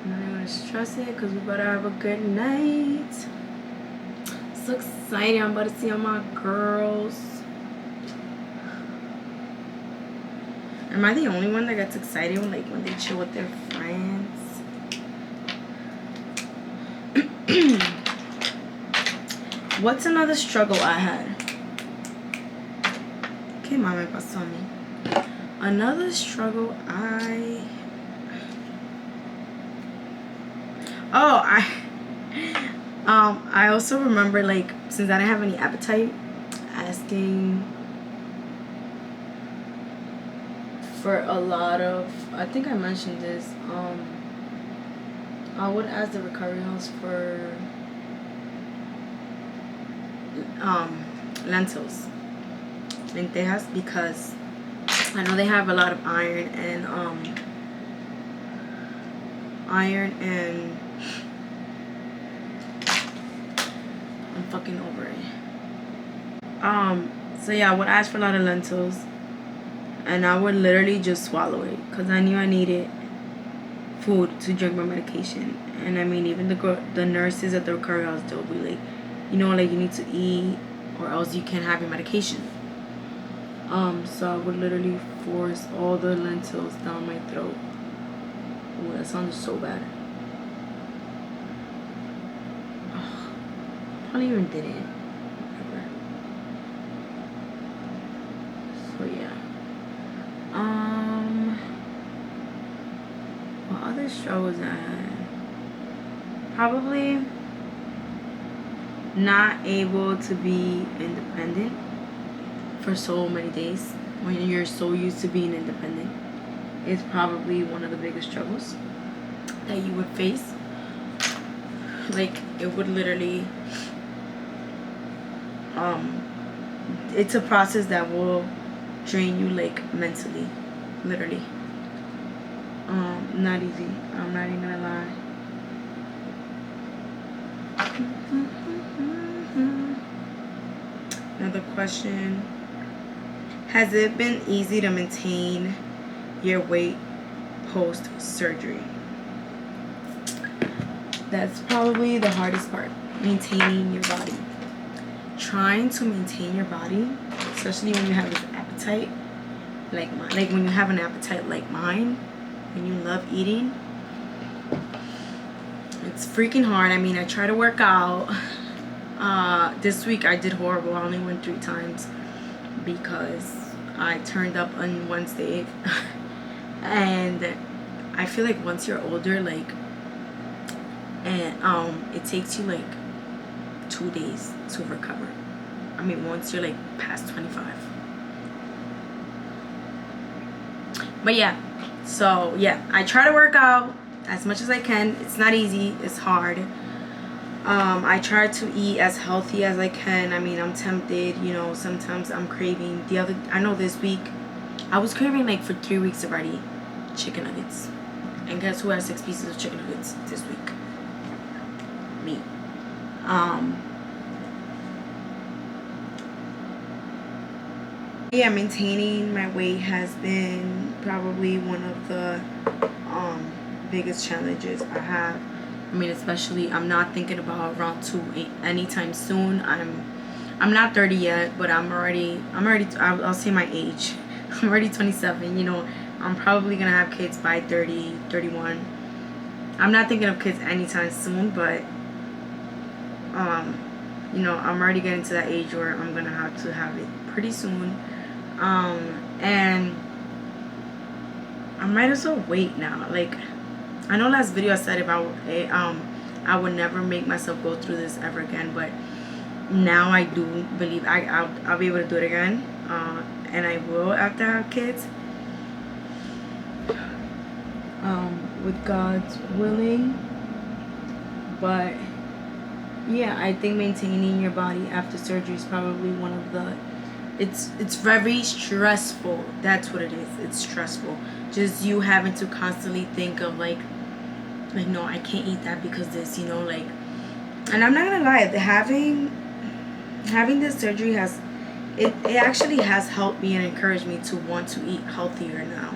I'm not gonna stress it because we better have a good night. So excited. I'm about to see all my girls. Am I the only one that gets excited when they chill with their friends? What's another struggle I had? Okay, mama pasó a mí. Another struggle I also remember, like, since I didn't have any appetite, asking for a lot of, I think I mentioned this, I would ask the recovery house for lentils, lentejas, because I know they have a lot of iron and I'm fucking over it. So yeah, I would ask for a lot of lentils, and I would literally just swallow it because I knew I needed food to drink my medication. And I mean, even the nurses at the recovery house, they'll be like, you know, like, you need to eat or else you can't have your medication. So I would literally force all the lentils down my throat. Oh, that sounded so bad. Probably even did it. Whatever. So yeah. What other struggles I had? Probably not able to be independent for so many days when you're so used to being independent. It's probably one of the biggest struggles that you would face. Like, it would literally it's a process that will drain you, like, mentally, literally. Not easy. I'm not even gonna lie. Another question. Has it been easy to maintain your weight post-surgery? That's probably the hardest part. Maintaining your body. Trying to maintain your body, especially when you have this appetite, like when you have an appetite like mine, when you love eating, it's freaking hard. I mean, I try to work out. This week I did horrible. I only went 3 times because I turned up on Wednesday. And I feel like once you're older, like, and it takes you like 2 days to recover. I mean, once you're like past 25. But yeah, so yeah, I try to work out as much as I can. It's not easy, it's hard. I try to eat as healthy as I can. I mean, I'm tempted, you know, sometimes I'm craving. I know this week I was craving, like, for 3 weeks already, chicken nuggets. And guess who has 6 pieces of chicken nuggets this week? Me. Yeah, maintaining my weight has been probably one of the biggest challenges I have. I mean, especially, I'm not thinking about around 2 anytime soon. I'm not 30 yet, but I'll say my age. I'm already 27, you know. I'm probably gonna have kids by 30, 31. I'm not thinking of kids anytime soon, but you know, I'm already getting to that age where I'm gonna have to have it pretty soon. And I might as well wait now. Like, I know last video I said about I would never make myself go through this ever again, but now I do believe I'll be able to do it again, and I will after I have kids, with God's willing. But yeah, I think maintaining your body after surgery is probably one of the it's very stressful. That's what it is. It's stressful. Just you having to constantly think of like no, I can't eat that because this, you know, like. And I'm not gonna lie, having this surgery it actually has helped me and encouraged me to want to eat healthier now.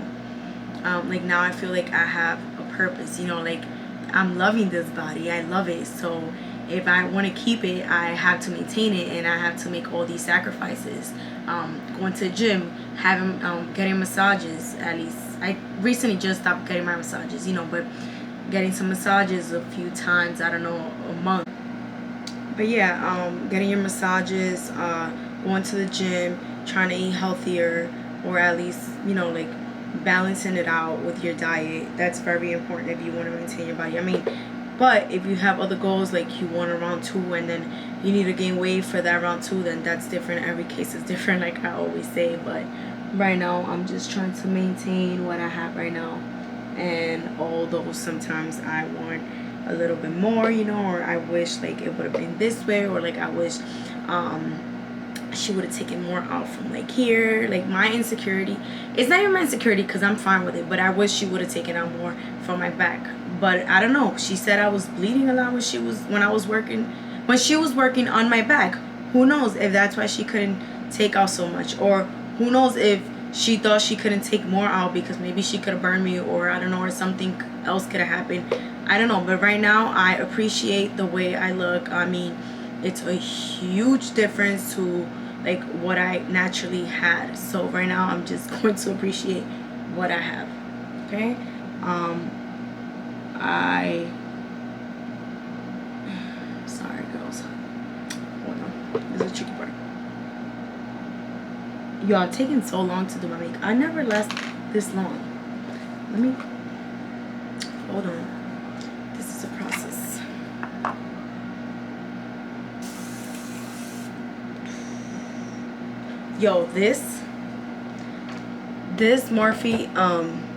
Like, now I feel like I have a purpose, you know, like I'm loving this body. I love it. So if I want to keep it, I have to maintain it, and I have to make all these sacrifices. Going to the gym, having getting massages. At least I recently just stopped getting my massages, you know, but getting some massages a few times, I don't know, a month. But yeah, getting your massages, going to the gym, trying to eat healthier, or at least, you know, like balancing it out with your diet. That's very important if you want to maintain your body. I mean, but if you have other goals, like you want a round 2 and then you need to gain weight for that round 2, then that's different. Every case is different, like I always say. But right now, I'm just trying to maintain what I have right now. And although sometimes I want a little bit more, you know, or I wish like it would have been this way, or like I wish she would have taken more out from like here. Like my insecurity, it's not even my insecurity because I'm fine with it, but I wish she would have taken out more from my back. But I don't know, she said I was bleeding a lot when she was working on my back. Who knows if that's why she couldn't take out so much, or who knows if she thought she couldn't take more out because maybe she could have burned me, or I don't know, or something else could have happened. I don't know. But right now I appreciate the way I look. I mean, it's a huge difference to like what I naturally had. So right now I'm just going to appreciate what I have. Okay. Sorry girls, hold on, there's a tricky part. Yo, I've taken so long to do my makeup. I never last this long. Let me, hold on, this is a process. Yo, this Morphe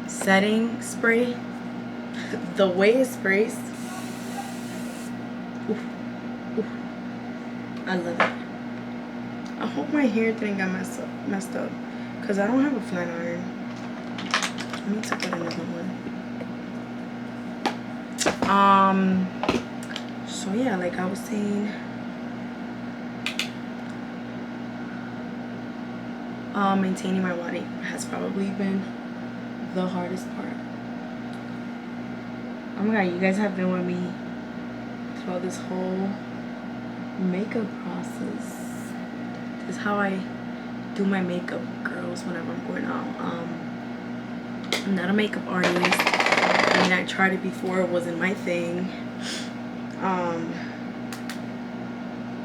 setting spray, the way it sprays, oof, oof, I love it. I hope my hair didn't get messed up because I don't have a flat iron. I need to get another one. So yeah, like I was saying, maintaining my body has probably been the hardest part. Oh my god, you guys have been with me throughout this whole makeup process. This is how I do my makeup, girls, whenever I'm going out. I'm not a makeup artist. I mean, I tried it before, it wasn't my thing.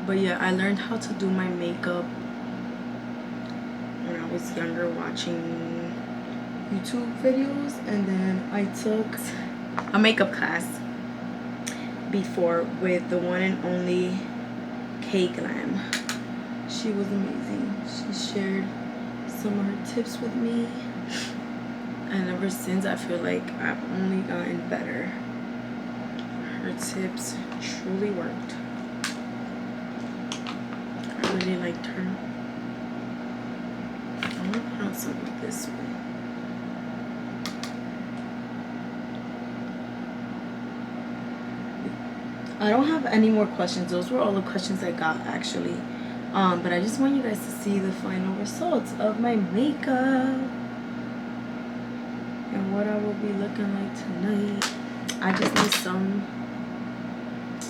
But yeah, I learned how to do my makeup when I was younger, watching YouTube videos, and then I took a makeup class before with the one and only K Glam. She was amazing. She shared some of her tips with me, and ever since I feel like I've only gotten better. Her tips truly worked. I really liked her. I'm gonna put on something like this one. I don't have any more questions. Those were all the questions I got actually. But I just want you guys to see the final results of my makeup and what I will be looking like tonight. I just need some.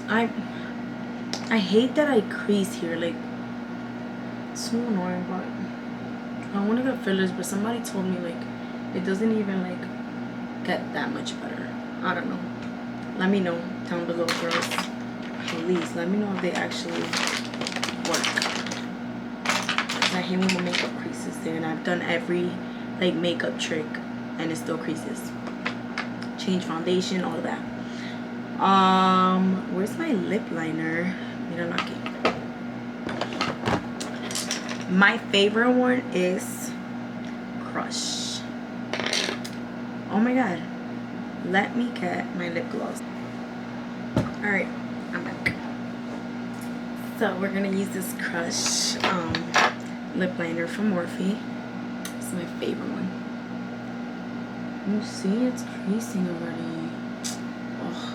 I hate that I crease here. Like, it's so annoying, but I want to get fillers, but somebody told me like it doesn't even like get that much better. I don't know. Let me know down below, girls. Please let me know if they actually work. I hate when my makeup creases there, and I've done every like makeup trick and it still creases. Change foundation, all of that. Where's my lip liner? Mira lo aquí. My favorite one is Crush. Oh my god. Let me get my lip gloss. Alright, I'm back. So we're gonna use this Crush lip liner from Morphe. It's my favorite one. You see, it's creasing already. Ugh.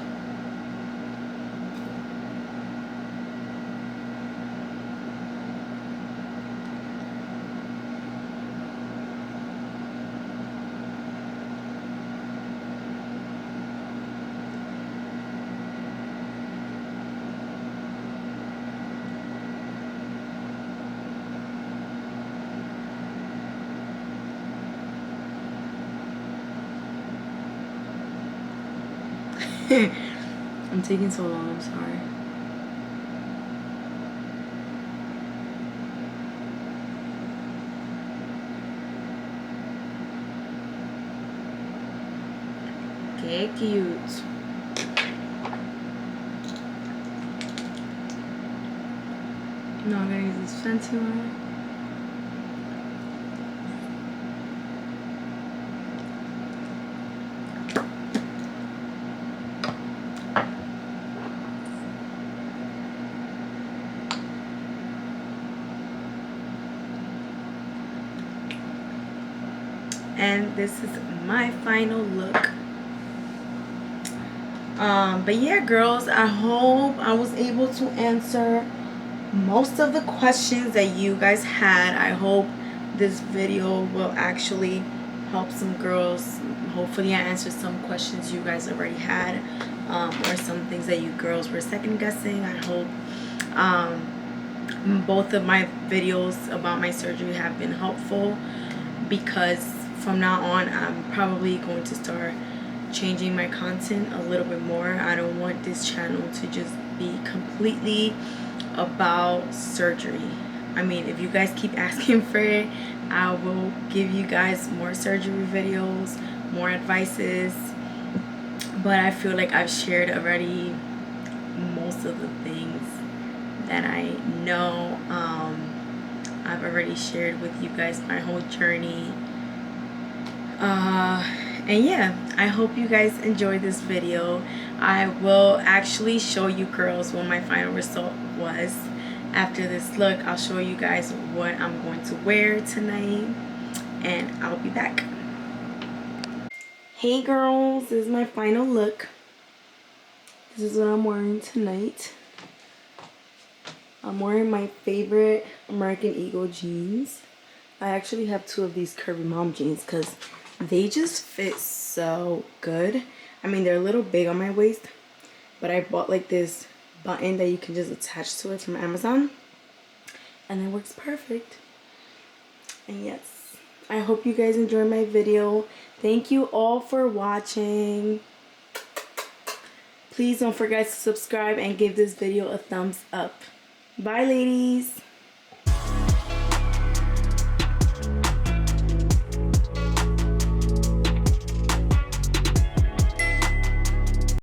I'm taking so long, I'm sorry. Okay, cute. Now I'm gonna use this fancy one. And this is my final look. But yeah, girls, I hope I was able to answer most of the questions that you guys had. I hope this video will actually help some girls. Hopefully I answered some questions you guys already had, or some things that you girls were second guessing. I hope both of my videos about my surgery have been helpful, because from now on I'm probably going to start changing my content a little bit more. I don't want this channel to just be completely about surgery. I mean, if you guys keep asking for it, I will give you guys more surgery videos, more advices, but I feel like I've shared already most of the things that I know. I've already shared with you guys my whole journey. And yeah, I hope you guys enjoyed this video. I will actually show you girls what my final result was. After this look, I'll show you guys what I'm going to wear tonight, and I'll be back. Hey girls, this is my final look. This is what I'm wearing tonight. I'm wearing my favorite American Eagle jeans. I actually have two of these curvy mom jeans because they just fit so good. I mean, they're a little big on my waist, but I bought like this button that you can just attach to it from Amazon, and it works perfect. And yes, I hope you guys enjoyed my video. Thank you all for watching. Please don't forget to subscribe and give this video a thumbs up. Bye, ladies.